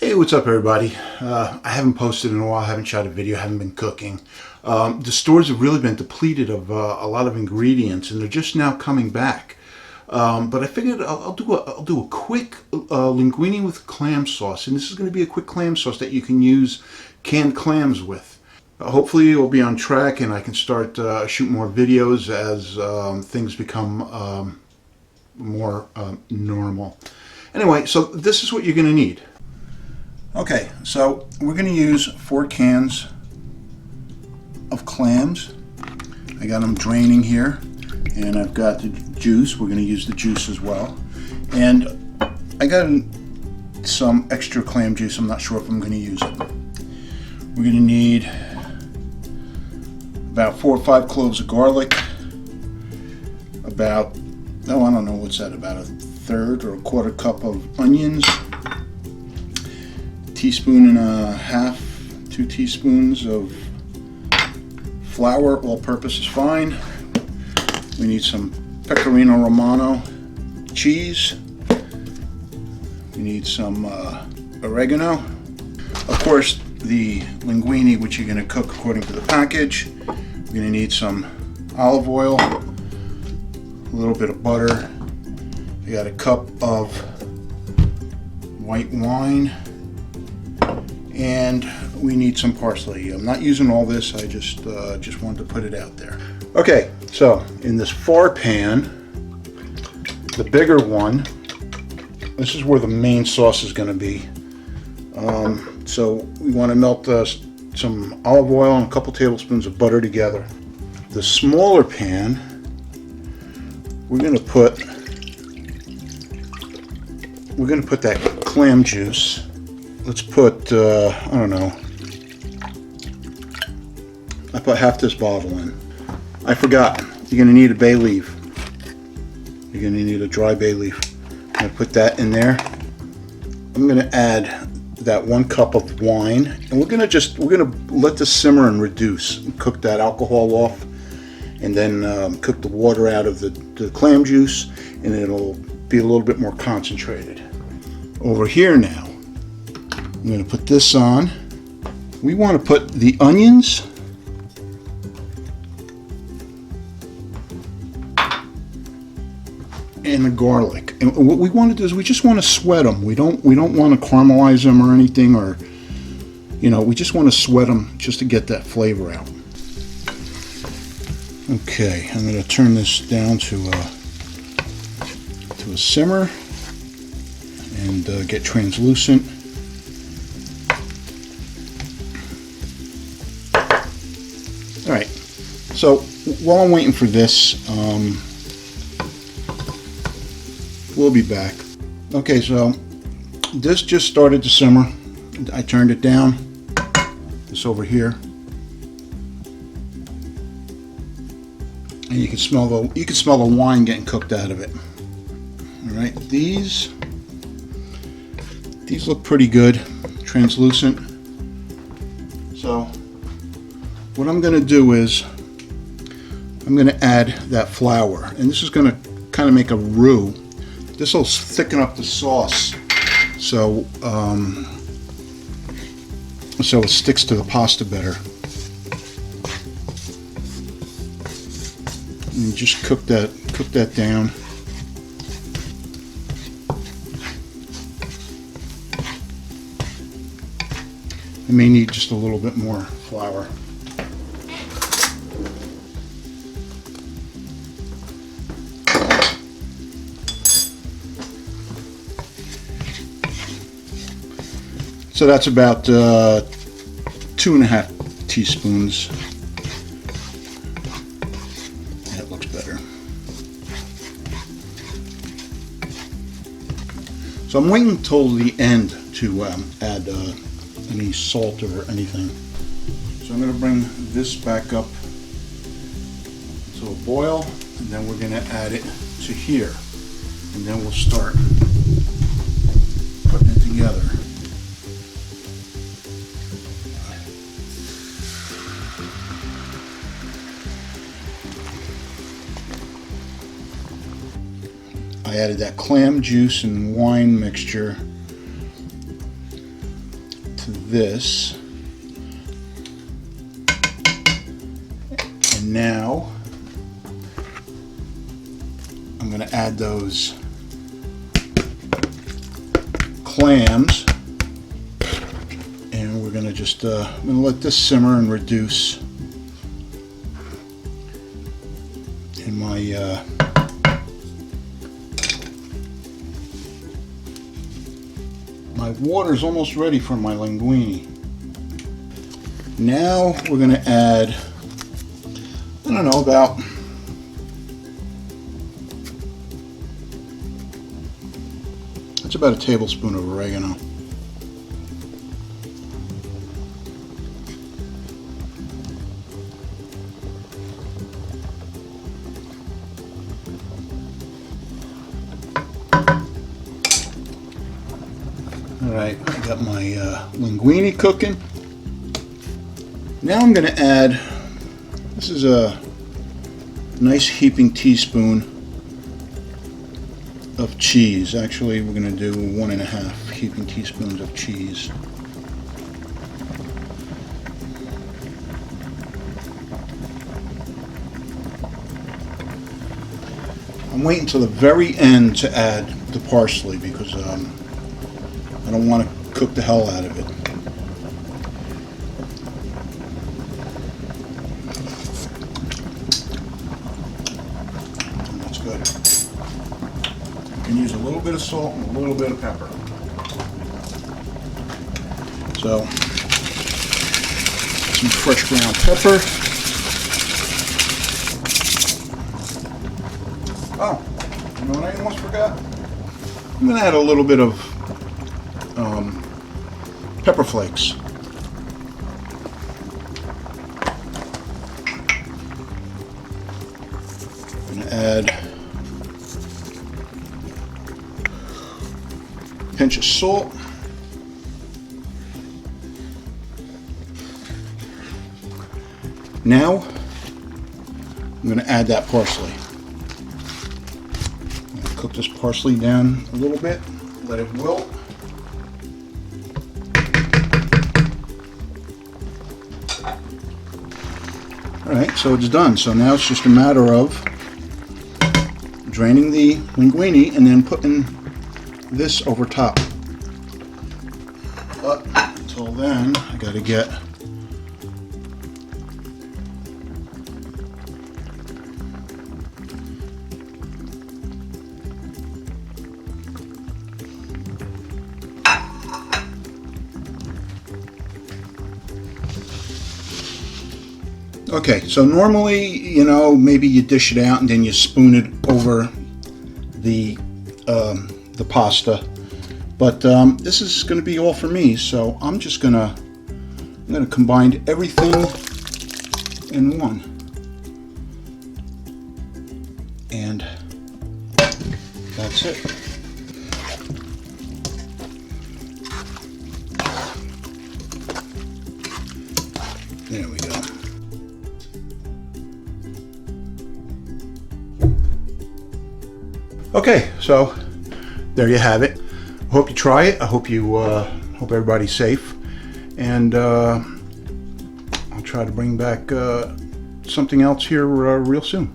Hey, what's up everybody? I haven't posted in a while, haven't shot a video, haven't been cooking. The stores have really been depleted of a lot of ingredients and they're just now coming back. But I figured I'll do a quick linguine with clam sauce, and this is going to be a quick clam sauce that you can use canned clams with. Hopefully it will be on track and I can start shooting more videos as things become more normal. Anyway, so this is what you're going to need. Okay, so we're going to use 4 cans of clams. I got them draining here, and I've got the juice. We're going to use the juice as well. And I got some extra clam juice. I'm not sure if I'm going to use it. We're going to need about 4 or 5 cloves of garlic, about, oh, I don't know, what's that, about a third or a quarter cup of onions, teaspoon and a half, 2 teaspoons of flour, all-purpose is fine. We need some pecorino Romano cheese. We need some oregano. Of course, the linguine, which you're going to cook according to the package. We're going to need some olive oil, a little bit of butter. I got a cup of white wine. And we need some parsley. I'm not using all this, I just wanted to put it out there. Okay, so in this 4 pan, the bigger one, this is where the main sauce is going to be. So we want to melt some olive oil and a couple tablespoons of butter together. The smaller pan, we're going to put that clam juice. Let's put, I don't know, I put half this bottle in. I forgot, you're going to need a bay leaf. You're going to need a dry bay leaf. I'm going to put that in there. I'm going to add that 1 cup of wine, and we're going to let this simmer and reduce, and cook that alcohol off, and then cook the water out of the clam juice, and it'll be a little bit more concentrated. Over here now, I'm going to put this on. We want to put the onions and the garlic. And what we want to do is we just want to sweat them. We don't want to caramelize them or anything, or we just want to sweat them just to get that flavor out. Okay, I'm going to turn this down to a simmer and get translucent. Alright, so while I'm waiting for this, we'll be back. Okay, so this just started to simmer. I turned it down. This over here. And you can smell the wine getting cooked out of it. Alright, these look pretty good, translucent. So what I'm going to do is I'm going to add that flour, and this is going to kind of make a roux. This will thicken up the sauce so it sticks to the pasta better. And just cook that down. I may need just a little bit more flour. So that's about 2.5 teaspoons. That looks better. So I'm waiting until the end to add any salt or anything. So I'm going to bring this back up to a boil, and then we're going to add it to here, and then we'll start putting it together. I added that clam juice and wine mixture this. And now I'm going to add those clams, and we're going to just I'm going to let this simmer and reduce. And my water's almost ready for my linguine. Now we're going to add, I don't know, about it's about a tablespoon of oregano. Alright, I got my linguine cooking. Now I'm going to add, this is a nice heaping teaspoon of cheese. Actually, we're going to do 1.5 heaping teaspoons of cheese. I'm waiting till the very end to add the parsley because I don't want to cook the hell out of it. That's good. You can use a little bit of salt and a little bit of pepper. So, some fresh ground pepper. Oh, you know what I almost forgot? I'm going to add a little bit of pepper flakes. I'm going to add a pinch of salt. Now I'm going to add that parsley. I'm going to cook this parsley down a little bit, let it wilt. Alright, so it's done. So now it's just a matter of draining the linguine and then putting this over top. But until then, I got to get okay, so normally, you know, maybe you dish it out and then you spoon it over the pasta, but this is going to be all for me. So I'm just I'm gonna combine everything in one, and that's it. There we go. Okay, so there you have it. I hope you try it. I hope you hope everybody's safe, and I'll try to bring back something else here real soon.